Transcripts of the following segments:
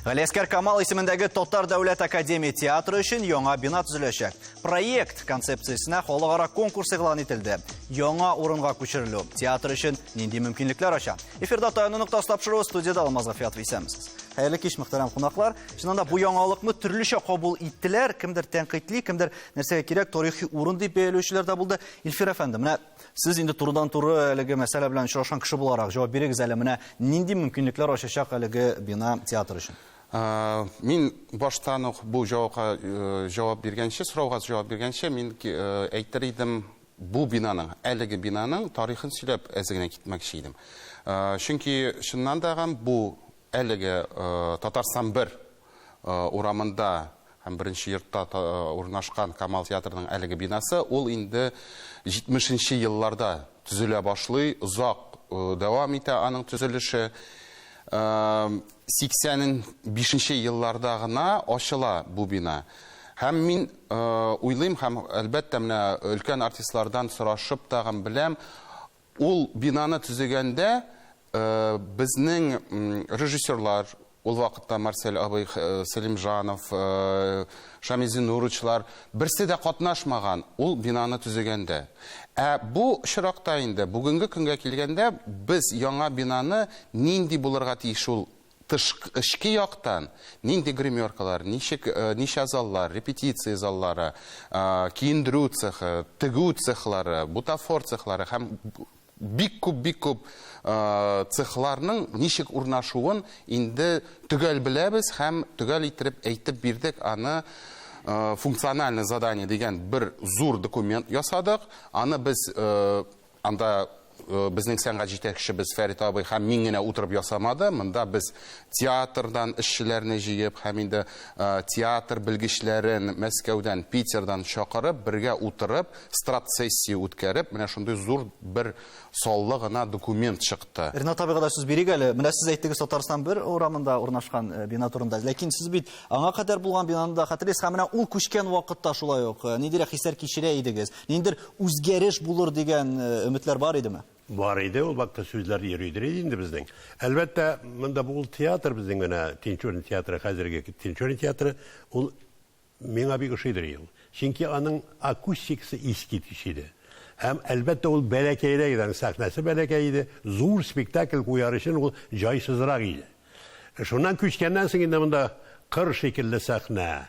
Галиаскар Камал исемендәге Татар дәүләт академия театры өчен яңа бина төзеләчәк. Проект концепциясенә халыкара конкурс игълан ителде. Яңа урынга күчерелү театр өчен нинди мөмкинлекләр ача? Эфирда таянуны ноктасы тапшыру студияда Алмаз Гафиятов исәмсез. Хәерле кич, мөхтәрәм кунаклар. Чыннан да бу яңалыкны төрлечә кабул иттеләр. Кемдер тәнкыйтьли, кемдер нәрсәгә кирәк тарихи урын дип бәялүчеләр дә булды. Илфир әфәнде, менә сез инде турыдан-туры әлеге мәсьәлә белән очрашкан кеше буларак җавап бирегез әле, менә нинди мөмкинлекләр ачачак әлеге бина театр өчен? Мин баштан ук бу җавапка җавап биргәнче, сорауга җавап биргәнче, мин әйтер идем, бу бинаның, әлеге бинаның тарихын сөйләп әзегенә китмәкче идем. Чөнки шуннан да бу әлеге Татарстан 1 урамында һәм беренче йортта урнашкан Камал театрының әлеге бинасы, ул инде 70-нче елларда төзелә башлый, озак дәвам итә аның төзелеше. 85-нче елларда гына ачыла бу бина. Һәм мин уйлыйм, һәм әлбәттә менә өлкән артистлардан сорашып тагын беләм, ул бинаны төзегәндә безнең режиссерлар, ул вакытта Марсель абый, Селимжанов, Шамизи Нурычлар берсе дә катнашмаган ул бинаны төзегәндә. Бу чиракта инде бүгенге көнгә килгәндә без яңа бинаны нинди булырга тиеш ул тышкы яктан, нинди гримеркалар, ничә заллар, репетиция заллары, киендерү цехы, тегү цехлары, бутафор цехлары һәм бик күп цехларның ничек урнашуын инде төгәл беләбез һәм төгәл итеп әйтеп бирдек. Аны функциональный задание дигән бер зур документ ясадык. Аны біз анда безнең сәнгать җитәкчебез Фәрит абый һәм мин генә утырып ясамады. Монда без театрдан эшчеләрне җыеп, һәм инде театр белгечләрен Мәскәүдән, Питердан чакырып, бергә утырып, страт-сессия үткәреп, менә шундый зур бер саллы гына документ чыкты. Ринат абыйга да сүз бирик әле. Менә сез әйттегез, Татарстан 1 урамында урнашкан бина турында. Ләкин сез бит аңа кадәр булган бинаны да хәтерлисез, һәм менә ул күчкән вакытта шулай ук ниндирәк хисләр кичерә идегез? Ниндидер үзгәреш булыр дигән өметләр бар идеме? Бар иде, ул вакытта сүзләр йөридер инде безнең. Әлбәттә, монда бу театр безнең генә Тинчурин театры, хәзерге Тинчурин театры, ул миңа бик ошыйдыр ул. Чөнки аның акустикасы искиткеч иде. Һәм әлбәттә ул бәләкәйрәк иде, сәхнәсе бәләкәй иде, зур спектакль куяр өчен ул җайсызрак иде. Шуннан күчкәннән соң инде монда кыр шикелле сәхнә.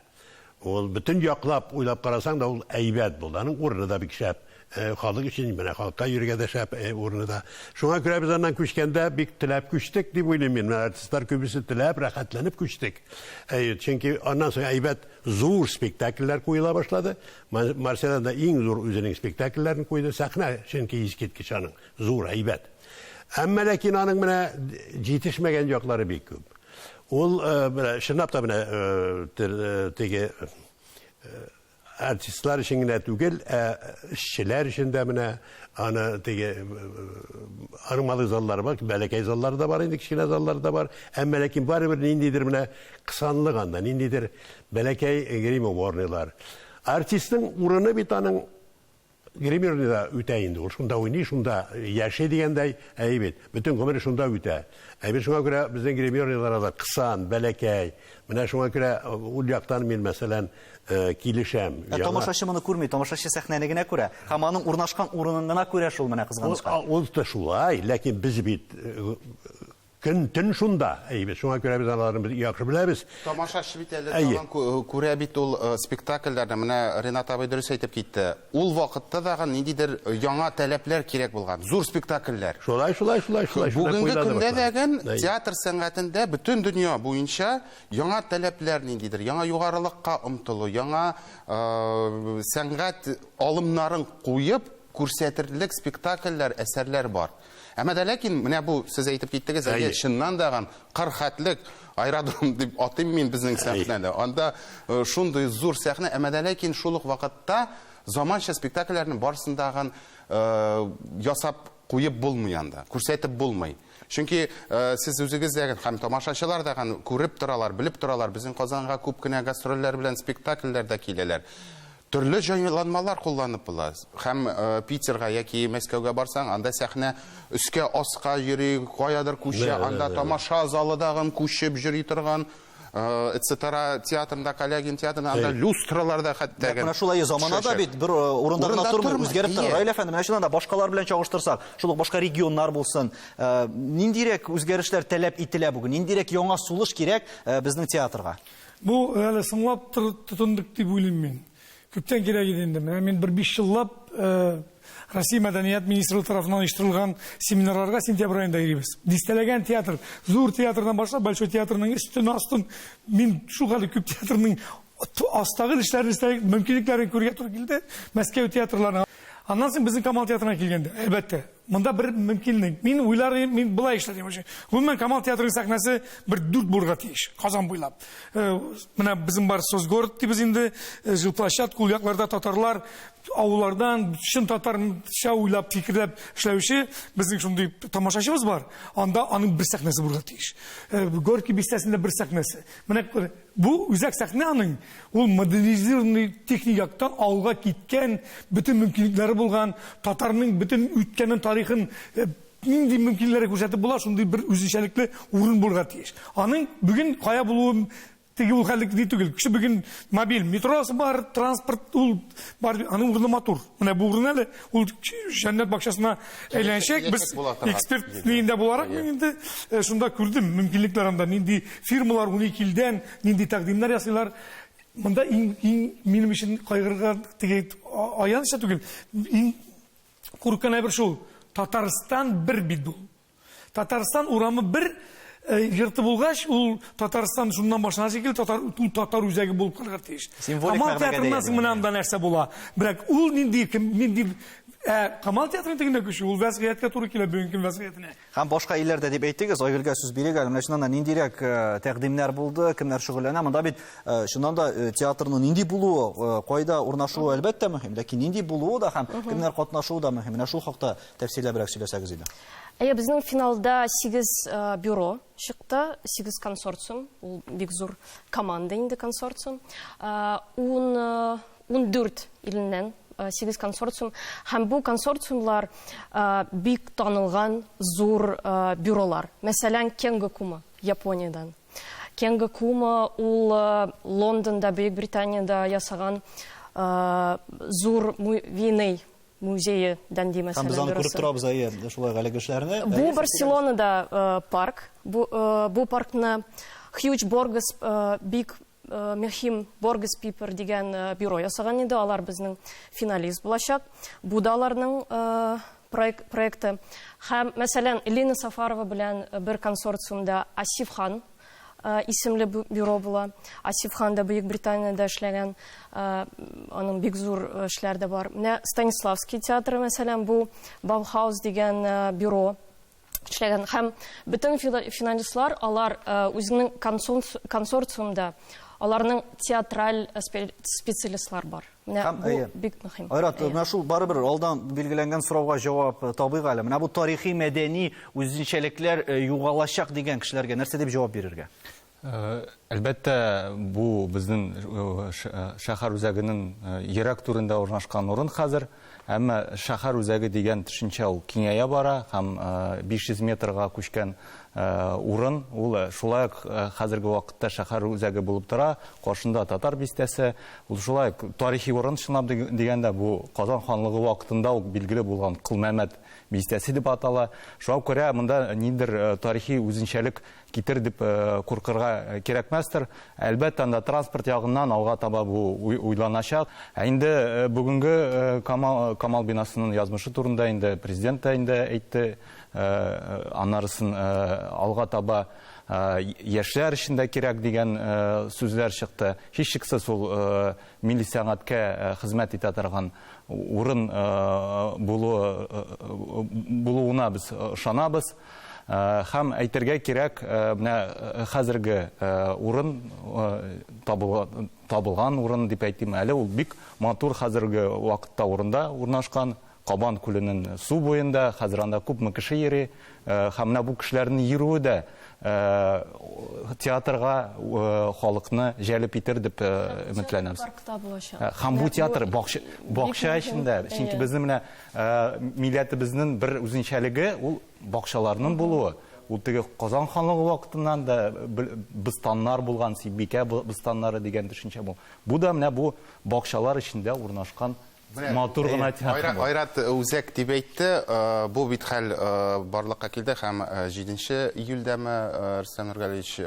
Ул бөтен яклап уйлап карасаң да ул әйбәт булды. Аның урыны да бик шәп. Халык өчен, менә халыкка йөргә дә шәп урыны да. Шуңа күрә без аннан күчкәндә бик теләп күчтек дип уйлыйм мин. Артистлар күбесе теләп, рәхәтләнеп күчтек. Чөнки аннан соң әйбәт зур спектакльләр куела башлады. Марсель да иң зур үзенең спектакльләрен куйды. Сәхнә чөнки искиткеч аның зур әйбәт. Әмма ләкин аның менә җитешмәгән яклары бик күп. Ул чынлап та менә теге артистлар өчен генә түгел, эшчеләр өчен дә менә аны теге армалы заллар бар, бәләкәй заллар да бар, инде кичкенә заллар да бар. Әмма ләкин барыбер ниндидер менә кысанлык анда, ниндидер бәләкәй гримеркалар. Артистның урыны бит аның гримерда үтә инде. Ул шунда уйный, шунда яши дигәндәй әйбет. Бөтен гомере шунда үтә. Әйбет шуңа күрә безнең гримерларда да кысан, бәләкәй. Менә шуңа күрә ул яктан мин мәсәлән килешәм. Тамашачы моны күрми, тамашачы сәхнәне генә күрә. Һәм аның урнашкан урынын гына күрә шул менә кызганычка. Ул да шулай, ләкин біз бит көн шунда. Әйбет шуңа күрә без аларны яхшы беләбез. Тамашачы бит әле тагын күрә бит ул спектакльләрдә, менә Ринат абый дөрес әйтеп китте. Ул вакытта да ниндидер яңа таләпләр кирәк булган. Зур спектакльләр. Шулай. Бүгенге көндә дәгән театр сәнгатендә бөтен дөнья буенча яңа таләпләр ниндидер, яңа югарылыкка омтылу, яңа сәнгать алымнарын куеп күрсәтерлек спектакльләр, әсәрләр бар. Әмма дә ләкин менә бу сез әйтеп киттегез, чыннан да кырхәтлек аэродром дип атыйм мин безнең сәхнәдә. Анда шундый зур сәхнә, әмма дә ләкин шул ук вакытта заманча спектакльләрнең барысындагы ясап куеп булмый анда, күрсәтеп булмый. Чөнки сез үзегез дә һәм тамашачылар да күреп торалар, белеп торалар, безнең Казанга күп кенә гастрольләр белән спектакльләр дә киләләр. Төрле җайланмалар кулланып була. Һәм Питерга яки Мәскәүгә барсаң, анда сәхнә өскә аска йөри, каядыр күчә, анда тамаша залы дагы күчеп йөри торган Эцетара театрында, Калягин театрында, анда люстраларда хәтта. Менә шулай заманада бит бер урында гына тормый, үзгәреп тора. Раил әфәнде, менә шунда башкалар белән чагыштырсак, шул ук башка регионнар булсын, ниндирәк үзгәрешләр таләп ителә бүген? Ниндирәк яңа сулыш кирәк безнең театрга? Бу әле сыңлап тотындык дип уйлыйм мин. Күптән кирәк иде инде. Мин бер 5 еллап Россия мәдәният министрлыгы тарафыннан оештырылган семинарларга сентябрь аенда йөрибез. Дистәләгән театр, зур театрдан башлап, Большой театрның өстен астын, мин шул хәле күп театрның астагы эшләрен мөмкинлекләрен күргә туры килде. Мәскәү театрларына. Аннан соң безнең Камал театрына килгәндә, әлбәттә, монда бер мөмкинлек. Мин уйларым, мин булай эшләдем. Гомумән Камал театрының сәхнәсе бер 4 булырга тиеш, Казан буйлап. Менә безнең бар Сосгород дибез инде, жилплощадка, ул якларда татарлар авыллардан шын татарча уйлап, фикерләп эшләүче безнең шундый тамашачыбыз бар. Анда аның бер сәхнәсе булырга тиеш. Горький бистәсендә бер сәхнәсе. Менә бу үзәк сәхнә аның, ул модернизированный техникактан алга киткән, бөтен мөмкинлекләре булган, татарның бөтен үткәнен, тарихын нинди мөмкинлекләре күрсәтеп була, шундый бер үзенчәлекле урын булырга тиеш. Аның бүген кая булуы теге ул хәллек түгел. Кеше бүген мобиль метросы бар, транспорт ул бар, аның урыны матур. Менә бу урын әле ул Җәннәт бакчасына әйләнәчәк. Без эксперт линиясендә буларак инде шунда күрдем мөмкинлекләр анда, нинди фирмалар 12 илдән нинди тәкъдимнәр ясыйлар. Монда минем өчен кайгырга теге аяныча түгел. Куркына бер шул. Татарстан бер бит бу. Татарстан урамы бер йорты булгач, ул Татарстан шуннан башлана шикелле, татар үзәге булып калырга тиеш. Камал театрында менә анда нәрсә була. Бирәк ул нинди Камал театрының тегендә көче, ул вазгыятькә туры килә бүгенге вазгыятына. Һәм башка илләрдә дип әйттегез, Айгөлгә сүз бирик әле. Менә шуннан ниндирәк тәкъдимнәр булды, кемнәр шөгыльләнә? Монда бит шуннан да театрның нинди булуы, кайда урнашуы әлбәттә мөһим, ләкин нинди булуы да һәм кемнәр катнашуы да мөһим. Менә шул хакта тәфсилләбрәк сөйләсәгез иде. Безнең финалда 8 бюро чыкты, 8 консорциум, ул бик зур команда инде консорциум. 14 иленнән 8 консорциум. Һәм бу консорциумлар бик танылган зур бюролар. Мәсәлән, Кенго Кума, Япониядән. Кенго Кума ул Лондонда, Бөек Британияда ясаган зур виней музее данди мәсәлән. Һәм без аны күреп торабыз әйе, шулай галәге эшләрне. Бу Барселонада парк. Бу паркны Хьюч Боргес бик мөһим Боргес Пипер дигән бюро ясаган иде. Алар безнең финалист булачак. Бу да аларның проекты. Һәм мәсәлән, Лина Сафарова белән бер консорциумда Асифхан исемле бюро була. Асифхан да Бөек Британияда эшләгән, аның бик зур эшләр дә бар. Менә Станиславский театры мәсәлән, бу Баухаус дигән бюро эшләгән. Һәм бөтен финалистлар алар үзенең консорциумда аларның театраль специалистлар бар. Менә бу бик мөһим. Айрат, менә шул барыбер алдан билгеләнгән сорауга җавап табыйк әле. Менә бу тарихи, мәдәни үзенчәлекләр югалачак дигән кешеләргә нәрсә дип җавап бирергә? Әлбәттә, бу безнең шәһәр үзәгенең ерак турында урнашкан урын хәзер. Әмма шәһәр үзәге дигән төшенчә ул киңәя бара һәм 500 метрга күчкән урын, ул шулай хәзерге вакытта шәһәр үзәге булып тора, каршында татар бистәсе, ул шулай тарихи урын чынлап дигәндә бу Казан ханлыгы вакытында ук билгеле булган Кылмәмәт бистәсе дип атала. Шуңа күрә монда ниндер тарихи үзенчәлек китер дип куркырга кирәкмәстер. Әлбәттә, анда транспорт ягыннан алга таба бу уйланачак. Инде бүгенге Камал бинасының язмышы турында инде президент та инде әйтте, аннарысын алга таба яшьләр өчен дә кирәк дигән сүзләр чыкты. Һичшиксез ул милли сәнгатькә хезмәт итә торган урын булуына без ышанабыз. Һәм әйтергә кирәк, менә хәзерге урын табылган урын дип әйтим әле, ул бик матур хәзерге вакытта урында урнашкан. Кабан күленең су буенда, хәзер анда күпме кеше йөри, һәм менә бу кешеләрнең йөрүе дә театрга халыкны җәлеп итер дип өметләнәбез. Һәм бу театр бакча эчендә, чөнки безнең менә милләтебезнең бер үзенчәлеге ул бакчаларның булуы. ул теге Казан ханлыгы вакытыннан да быстаннар булган, Сибикә быстаннары дигән төшенчә бу. Бу да менә бу бакчалар эчендә урнашкан матур гына театр. Айрат үзәк дип әйтте, бу бит хәл барлыкка килде һәм 7 июльдәме Рөстәм Нургалиевич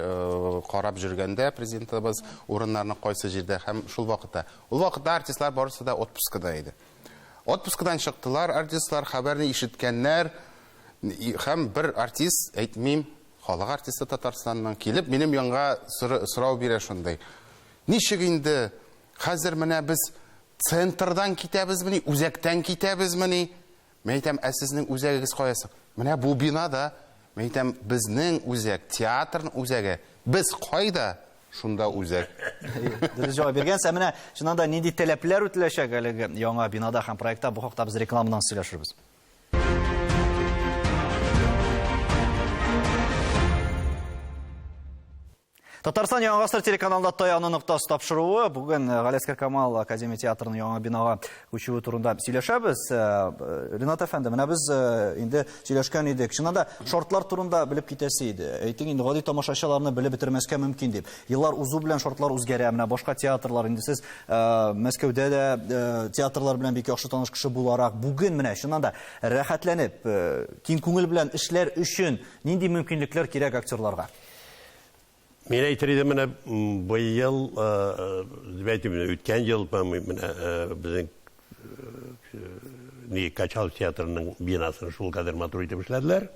карап жүргәндә президентыбыз урыннарны кайсы җирдә һәм шул вакытта. Ул вакытта артистлар барысы да отпускыда иде. Отпускыдан чыктылар, артистлар хәбәрне ишеткәннәр һәм бер артист, әйтмим, халык артисты Татарстаннан килеп, минем янга сорау бирә шундый. Ничек инде хәзер менә без центрдан китәбезмени, үзәктән китәбезмени? Мен әйтәм, сезнең үзәгегез каясы? Менә бу бинада, мен әйтәм, безнең үзәк, театрның үзәге. Без кайда? Шунда үзәк. Дөрес җавап биргәнсә, менә шуннан да нинди таләпләр үтеләчәк әлеге яңа бинада һәм проектта, бу хакта без рекламадан сөйләшербез. Татарстан Яңа Гасыр телеканалында Таяны ноктасы тапшыруы. Бүген Галиәскәр Камал Академия театрының яңа бинага күчүе турында сөйләшәбез. Ринат әфәнде, менә без инде сөйләшкән идек. Шуннан да шортлар турында белеп китәсе иде. Әйтик инде, гади тамашачыларны белеп бетермәскә мөмкин дип. Еллар узу белән шортлар үзгәрә. Менә башка театрлар, инде сез Мәскәүдә дә театрлар белән бик яхшы таныш кеше буларак, бүген менә шуннан да рәхәтләнеп, киң күңел белән эшләр өчен нинди мөмкинлекләр кирәк актерларга? Мен әйтер идем, менә быел, үткән ел безнең Качалов театрының бинасын шул кадәр матур итеп эшләделәр.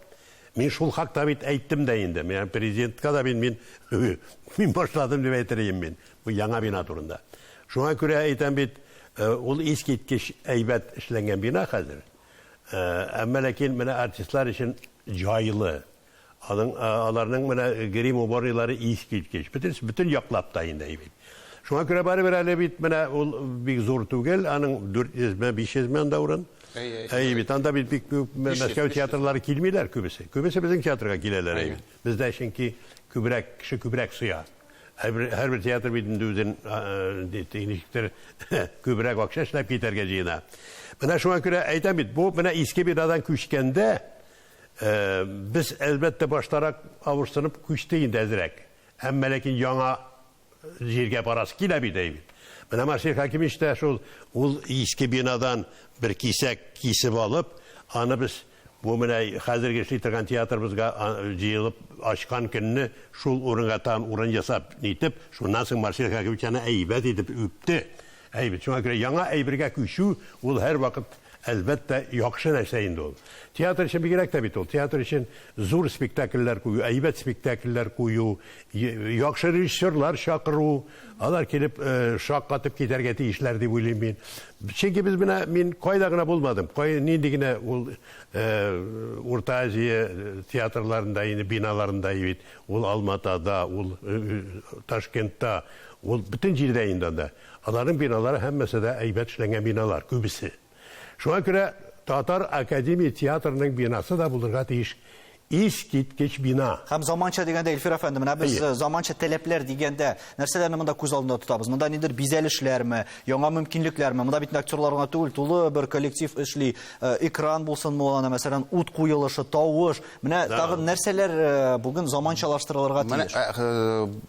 Мин шул хакта бит әйттем дә инде. Мен президентка да мин башладым дип әйтер идем мин бу яңа бина турында. Шуңа күрә әйтәм бит, ул искиткеч әйбәт эшләнгән бина хәзер. Әмма ләкин менә артистлар өчен җайлы. Аларның менә грим уборылары искиткеч. Bütün яклап та инде бит. Шуңа күрә барыбер әле бит менә ул бик зур түгел, аның 400-500 мең да урын. Бит анда бит бик Мәскәү театрлары килмиләр күбесе. Күбесе безнең театрга киләләр бит. Бездә чөнки күбрәк кеше күбрәк суя. Һәрбер театр бит үзен техниктер күбрәк акча эшләп китәргә җыена. Менә шуңа күрә әйтәм бит, бу менә иске бинадан күчкәндә biz әлбәттә баштарак авырсынып күчте инде әзрәк. Әмма ләкин яңа җиргә барасы килә бит. Менә Маршал Хакимович та шул ул иске бинадан бер кисәк кисеп алып, аны без бу менә хәзерге эшли торган театрыбызга җыелып ачкан көнне шул урынга тан урын ясап нитеп, шуннан соң Маршал Хакимович аны әйбәт итеп үпте. Шуңа күрә яңа әйбергә күчү ул һәр вакыт әлбәттә яхшы нәрсә инде ул. Театр өчен бигрәк тә бит ул. Театр өчен зур спектакльләр кую, әйбәт спектакльләр кую, яхшы режиссерлар чакыру, алар килеп шаккатып китәргә тиешләр дип уйлыйм мин. Чөнки без менә мин кайда гына булмадым. Нинди генә ул Урта Азия театрларында, инде биналарында бит, ул Алматада, ул Ташкентта, ул бүтән җирдә инде анда. Аларның биналары һәммәсе дә әйбәт эшләнгән биналар, күбесе. Шуңа күрә Татар Академия театрының бинасы да булырга тиеш. Искиткеч бина. Һәм заманча дигәндә, Илфир әфәнде, менә без заманча таләпләр дигәндә нәрсәләрне монда күз алдында тотабыз? Монда нидер бизәлешләрме, яңа мөмкинлекләрме? Монда бит актерларга түгел, тулы бер коллектив эшли, экран булсынмы, аны мәсәлән, ут куелышы, тавыш. Менә тагын нәрсәләр бүген заманчалаштырылырга тиеш?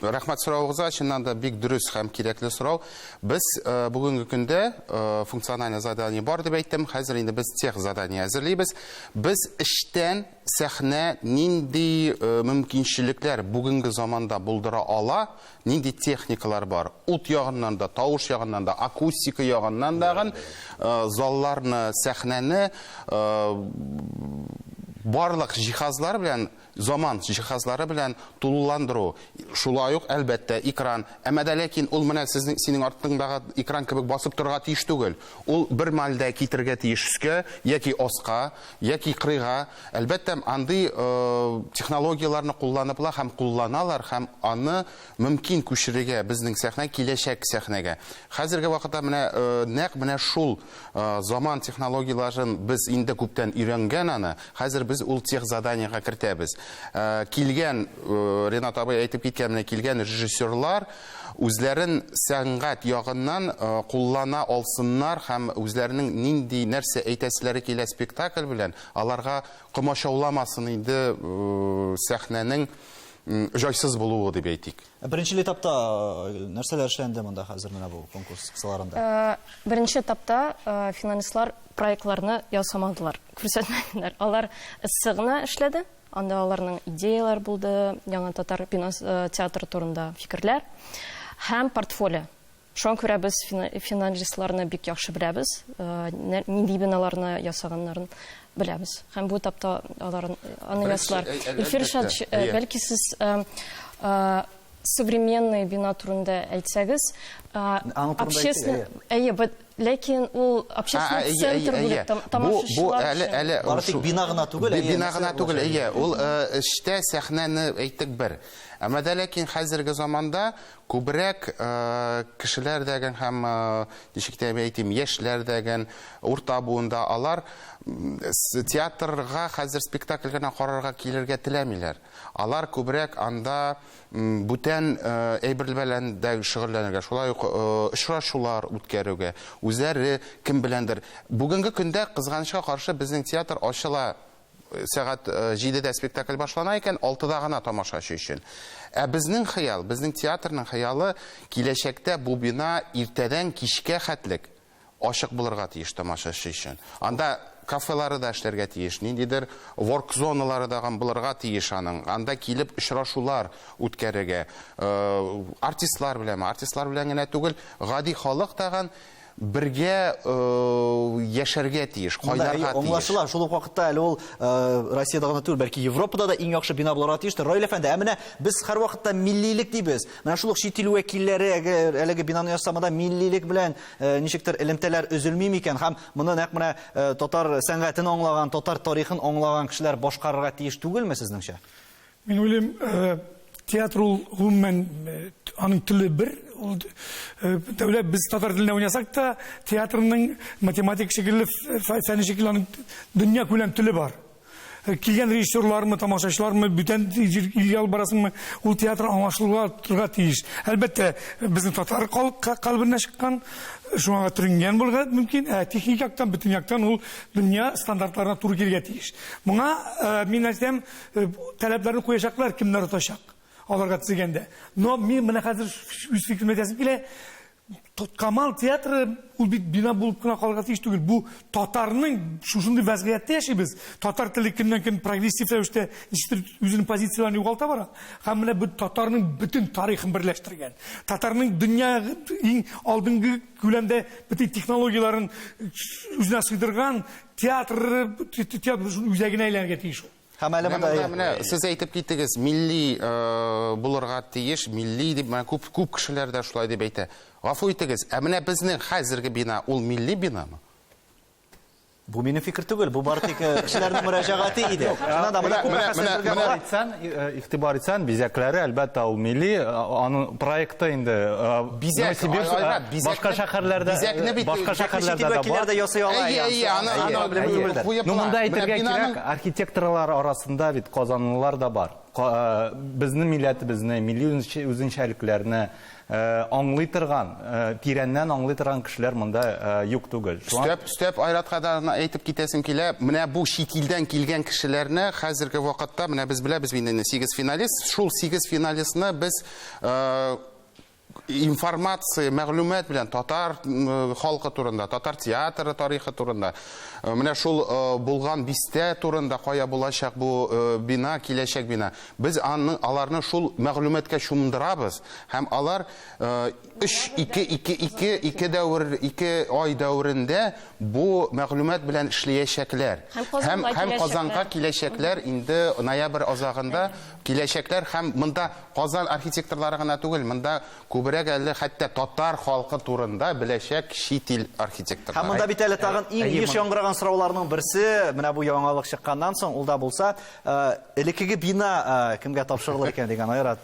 Рәхмәт сорауыгызга, чыннан да бик дөрес һәм кирәкле сорау. Без бүгенге көндә функциональ задание бар дип әйттем. Хәзер инде без тех задание әзерлибез. Без эштән сәхнә нинди мөмкинчелекләр бүгенге заманда булдыра ала, нинди техникалар бар. Ут ягыннан да, тавыш ягыннан да, акустика ягыннан да залларны, сәхнәне барлык җиһазлар белән, заман җиһазлары белән тулыландыру. Шулай ук әлбәттә экран. Әмма дә ләкин ул менә синең артыңдагы экран кебек басып торырга тиеш түгел. Ул бер мәлдә китергә тиеш өскә, яки аска, яки кырыйга. Әлбәттә андый технологияларны кулланыплар һәм кулланалар һәм аны мөмкин күчерергә безнең сәхнә киләчәк сәхнәгә. Хәзерге вакытта менә шул заман технологияларын без инде күптән өйрәнгән аны. Хәзер без ул тех заданиега кертәбез. Килгән, Ренат абый әйтеп киткән, килгән режиссерлар үзләрен сәнгать ягыннан куллана алсыннар һәм үзләренең нинди нәрсә әйтәселәре килә спектакль белән, аларга комачауламасын инде сәхнәнең жайсыз булуы дип әйтик. Беренче этапта нәрсәләр эшләнде монда хәзер менә бу конкурс кысаларында? Беренче этапта финалистлар проектларны ясамадылар, күрсәтмәделәр. Алар сыгына эшләде. Анда аларның идеялар булды, яңа татар театры турында фикерләр һәм портфолио. Шуңа күрә без финалистларны бик яхшы беләбез, нинди биналарны ясаганнарын беләбез. Һәм бу этапта аны ясалар. Илфиршат, бәлки сез современный бина турында әйтсәгез, общественный, ләкин ул общественный центр булып тамашачылар. Бары тик бина гына түгел, бина гына түгел, ул эштә сәхнәне әйтик бер. Әмма дә ләкин хәзерге заманда күбрәк кешеләр дәгән һәм ничек тә әйтим, яшьләр дәгән урта буында алар театрга хәзер спектакль гына карарга килергә теләмиләр. Алар күбрәк анда бүтән әйбер белән дә шөгыльләнергә, шулай ук очрашулар үткәрүгә, үзләре кем беләндер. Бүгенге көндә кызганычка каршы безнең театр ачыла. Сәгать 7-дә спектакль башлана икән, 6-да гына тамашачы өчен. Безнең хыял, безнең театрның хыялы киләчәктә бу бина иртәдән кичкә хәтлек ачык булырга тиеш тамашачы өчен. Анда кафелары да эшләргә тиеш, ниндидер ворк зоналары да булырга тиеш аның. Анда килеп очрашулар үткәрергә, артистлар белән генә түгел, гади халык тагын бергә яшәргә тиеш, кайнарга тиеш. Аңлашыла, шул ук вакытта әле ул Россиядә гына түгел, бәлки Европада да иң яхшы бина булырга тиештер. Раил әфәнде, менә без һәр вакытта миллилек дибез. Менә шул ук чит ил вәкилләре әлеге бинаны ясамада миллилек белән ничектер элемтәләр өзелми микән? Һәм моны нәкъ менә татар сәнгатен аңлаган, татар тарихын аңлаган кешеләр башкарырга тиеш түгелме сезнеңчә? Мин уйлыйм, театр ул гомумән аның теле бер. Дәүләт без татар телендә уйнасак та, театрның математик шикелле, фәнни шикелле аның дөнья күләм теле бар. Килгән режиссерлармы, тамашачылармы, бүтән ил барасынмы, ул театр аңлашылырга турга тиеш. Әлбәттә, безнең татар калбына чыккан, шуңа төренгән булырга мөмкин, техник яктан, бүтән яктан ул дөнья стандартларына туры килергә тиеш. Моңа мин әйтәм, таләпләрне куячаклар кемнәр тотачак. Аларга тизгәндә. Но мин менә хәзер үз фикерем әйтәсем килә. Камал театры ул бит бина булып кына калырга тиеш түгел. Бу татарның шушындый вазгыятьтә яшибез. Татар теле көннән-көн прогрессив рәвештә үзенең позицияларын югалта бара. Һәм менә бу татарның бөтен тарихын берләштергән. Татарның дөнья иң алдынгы күләмдә бөтен технологияларын үзенә сыйдырган театр үзәгенә әйләнергә тиеш. Сез әйтеп киттегез, милли булырга тиеш, милли дип, күп кешеләр дә шулай дип әйтә. Гафу итегез, менә безнең хәзерге бина ул милли бинамы? Бу минем фикер түгел, бу бары тик кешеләрнең мөрәҗәгате иде. Игътибар итсәң, бизәкләре әлбәттә ул милли, аның проекты инде башка шәһәрләрдә да ясый ала. Монда әйтергә кирәк, архитекторлар арасында бит казанлылар да бар. Безнең милләтебезне, милли үзенчәлекләрне аңлый торган, тирәннән аңлый торган кешеләр монда юк түгел. Өстәп айратка да әйтеп китәсем килә, менә бу чит илдән килгән кешеләрне хәзерге вакытта менә без беләбез инде 8 финалист, шул 8 финалистны без информация, мәгълүмат белән татар халкы турында, татар театры тарихы турында, менә шул булган бистә турында кая булачак бу бина, киләчәк бина. Без аларны шул мәгълүматкә чумдырабыз һәм алар 2 ай дәврендә бу мәгълүмат белән эшләячәкләр. Һәм Казанга киләчәкләр инде ноябрь азагында киләчәкләр һәм монда Казан архитекторлары гына түгел, монда күбрәк әле хәтта татар халкы турында беләчәк чит ил архитекторлары. Һәм монда бит әле тагын иң еш яңгыраган сорауларның берсе, менә бу яңалык чыкканнан соң, ул да булса, элекеге бина кемгә тапшырылыр икән дигән айрат.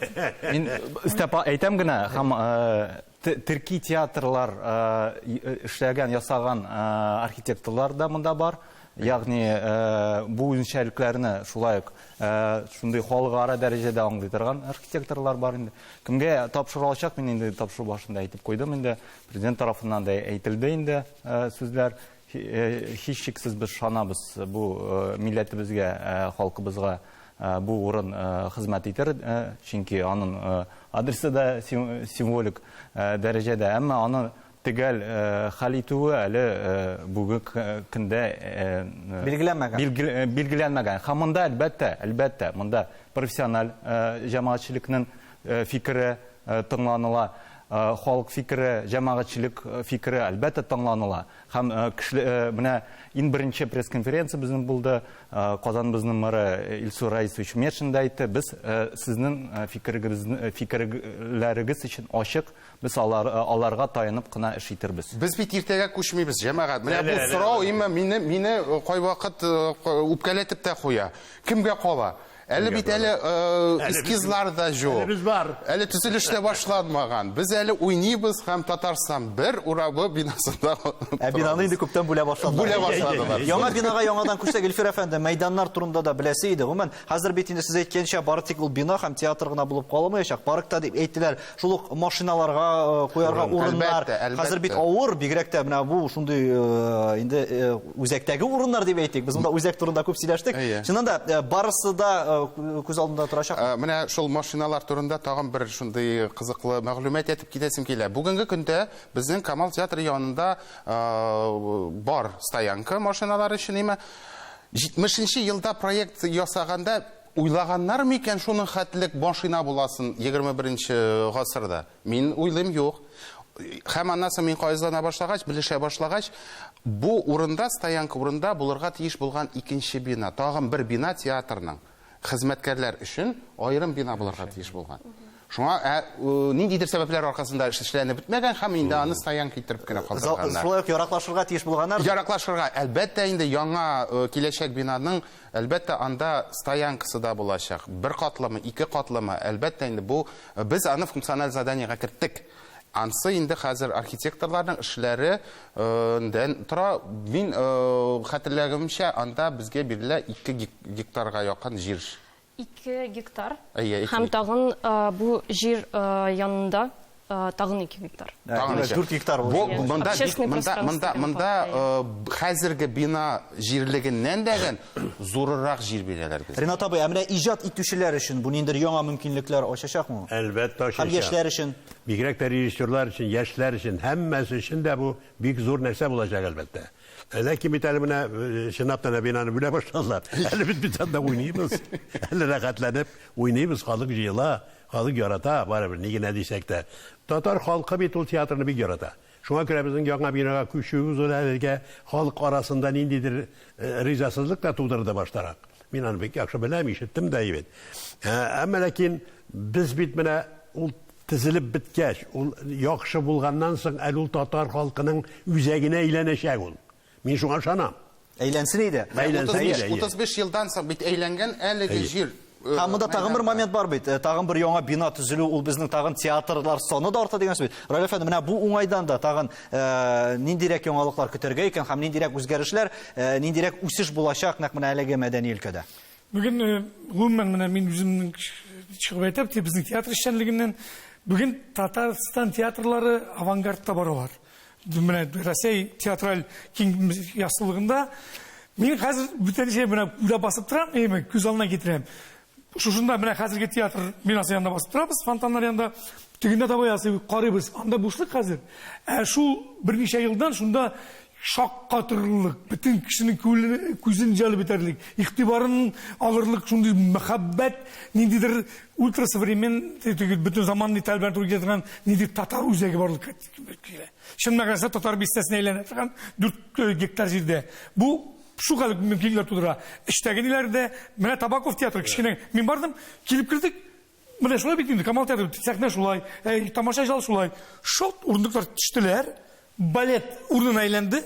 Мин истәп әйтәм генә, һәм төрки театрлар эшләгән, ясаган архитекторлар да монда бар. Ягъни бу үзенчәлекләрне шулай ук шундый халыкара дәрәҗәдә аңлый торган архитекторлар бар инде. Кемгә тапшырылачак, мин инде тапшыру башында әйтеп куйдым инде. Президент тарафыннан да әйтелде инде сүзләр. Һич шиксез без шанабыз бу милләтебезгә, халкыбызга бу урын хезмәт итер, чөнки аның адресы да символик дәрәҗәдә, әмма аны төгәл хәл итүе әле бүгенге көндә билгеләнмәгән. Һәм монда әлбәттә монда профессиональ җәмәгатьчелекнең фикере тыңланыла, халык фикере, җәмәгатьчелек фикере әлбәттә тыңланыла. Һәм менә иң беренче пресс-конференция безнең булды. Казан безнең мэры Илсур Раисович Мешин да әйтте, без сезнең фикерләрегез өчен ачык, без аларга таянып кына эш итербез. Без бит иртәгә күчмибез, җәмәгать. Менә бу сорау мине кайвакыт үпкәләтеп тә куя. Кемгә кала? Әле бит эскизлар да юк. Әле төзелеш тә башламаган. Без әле уйныйбыз һәм Татарстан бер урабы бинасында. Бинаны инде күптән бүлә башладылар. Яңа бинага яңадан күчтәк Илфир әфәнде, мәйданнар турында да беләсе иде. Гомумән, хәзер бит инде сез әйткәнчә бары тик ул бина һәм театр гына булып калмаячак. Паркта дип әйттеләр, шул ук машиналарга куярга урыннар. Хәзер бит авыр, бигрәк тә менә бу шундый инде үзәктәге урыннар дип әйтик. Без монда үзәк турында күп сөйләштек. Чыннан да барысы да күз алдында торачак. Менә шул машиналар турында тагын бер шундый кызыклы мәгълүмат әйтеп китәсем килә. Бүгенге көндә безнең Камал театры янында бар стоянка машиналары өчен. 70нче елда проект ясаганда уйлаганнар микән шуның хәтлек машина буласын 21нче гасырда? Мин уйлыйм, юк. Һәм аннан мин кайзлана башлагач, белешә башлагач, бу урында, стоянка урында булырга тиеш булган икенче бина, тагын бер бина театрның хезмәткәрләр өчен аерым бина булырга тиеш булган. Шуңа ниндидер сәбәпләр аркасында эшләнеп бетмәгән һәм инде аны стоянка иттереп кенә калдырганнар. Шулай ук яраклашырга тиеш булганнар. Яраклашырга, әлбәттә инде яңа киләчәк бинаның әлбәттә анда стоянкасы да булачак. Бер катлымы, ике катлымы, әлбәттә инде бу без аны функциональ заданиягә керттек. Ансы инде хәзер архитекторларның эшләре тора. Мин хәтерләгәнчә анда безгә бирелә 2 гектарга якын җир. 2 гектар. Һәм тагын бу җир янында тагын 2 гектар. 4 гектар булды. Монда хәзерге бина җирлегеннән дәгән зурырак җир бирәләр безгә. Ренат абый, менә иҗат итүчеләр өчен бу ниндидер яңа мөмкинлекләр ачачакмы? Әлбәттә ачачак. Һәм яшьләр өчен. Бигрәк тә режиссерлар өчен, яшьләр өчен, һәммәсе өчен дә бу бик зур нәрсә булачак әлбәттә. Ләкин бит әле менә чынлап та бинаны бүлә башладылар. Әле бит анда уйныйбыз. Әле рәхәтләнеп уйныйбыз, халык җыела, халык ярата, барыбер ни генә дисәк тә. Татар халкы бит ул театрны бик ярата. Шуңа күрә безнең яңа бинага күчүбез әлегә халык арасында ниндидер ризасызлык та тудырды баштарак. Мин аны бик яхшы беләм, ишеттем дә бит. Әмма ләкин без бит менә ул тизилеп биткәч, ул яхшы булганнан соң әле ул татар халкының үзәгенә әйләнәчәк ул. Мин шуңа ышанам. Әйләнсен иде. 35 елдан соң бит әйләнгән әлеге җир. Һәм монда тагын бер момент бар бит. Тагын бер яңа бина төзелү, ул безнең тагын театрлар саны да арта дигән сүз. Раил әфәнде, менә бу уңайдан да тагын ниндирәк яңалыклар көтәргә икән һәм ниндирәк үзгәрешләр, ниндирәк үсеш булачак нәкъ менә әлеге мәдәни өлкәдә. Бүген гомумән менә мин үземнең чыгып әйтәм, безнең театр эшчәнлегеннән бүген Татарстан театрлары авангардта баралар. Менә Россия театраль киң ясылыгында мин хәзер бүтәнчә менә уйда басып торам, күз алдына китерәм. Шушында менә хәзерге театр бинасы янында басып торабыз, фонтаннар янында тегендә табаясы карыйбыз. Анда бушлык хәзер. Шул берничә елдан шунда шаккатырлык, бүтән кешенең күзен җалып итәрлек, игътибарын алырлык шундый мәхәббәт, ниндидер ультрасовремен, бүтән заманны тәлбәр туры китергән ниндидер татар үзәге барлык килә. Чын мәгънәсендә татар бистәсенә әйләнеп торган 4 гектар җирдә. Бу шу кадәр мөмкинлекләр тудыра. Эштәгеләрдә менә Табаков театры кичкенә мин бардым, килеп кирдек. Менә шулай бит инде Камал театры сәхнә шулай, тамаша зал шулай. Шот урындыклар төштеләр. Балет урынына әйләнде.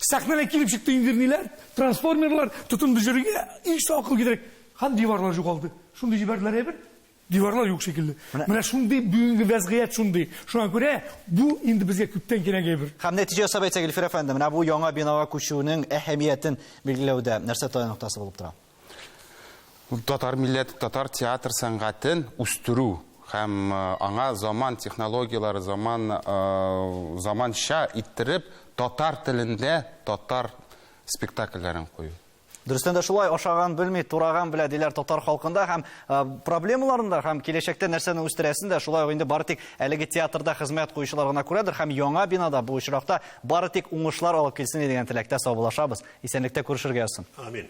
Сәхнәгә килеп чыкты индирниләр, трансформерлар тотынды җиргә, иш акыл китерек. Хан диварлар югалды. Шундый җибәрделәр бер диварлар юк шикелле. Менә шундый бүгенге вазгыять шундый. Шуңа күрә бу инде безгә күптән кирәк бер. Һәм нәтиҗә ясап әйтсәк, Илфир әфәнде, менә бу яңа бинага күчүнең әһәмиятен билгеләүдә нәрсә таяк ноктасы булып тора? Татар милләте, татар театр сәнгатен үстерү һәм аңа заман технологиялары, заманча иттереп, татар телендә татар спектакльләрен кую. Дөрестән дә шулай, ашаган белми, тураган белә диләр татар халкында һәм проблемаларында һәм киләчәктә нәрсәне үстерәсен дә шулай инде бары тик әлеге театрда хезмәт куючылар гына күрәдер һәм яңа бинада бу очракта бары тик уңышлар алып килсен дигән теләктә саубуллашабыз. Исәнлектә күрешергә язсын. Амин.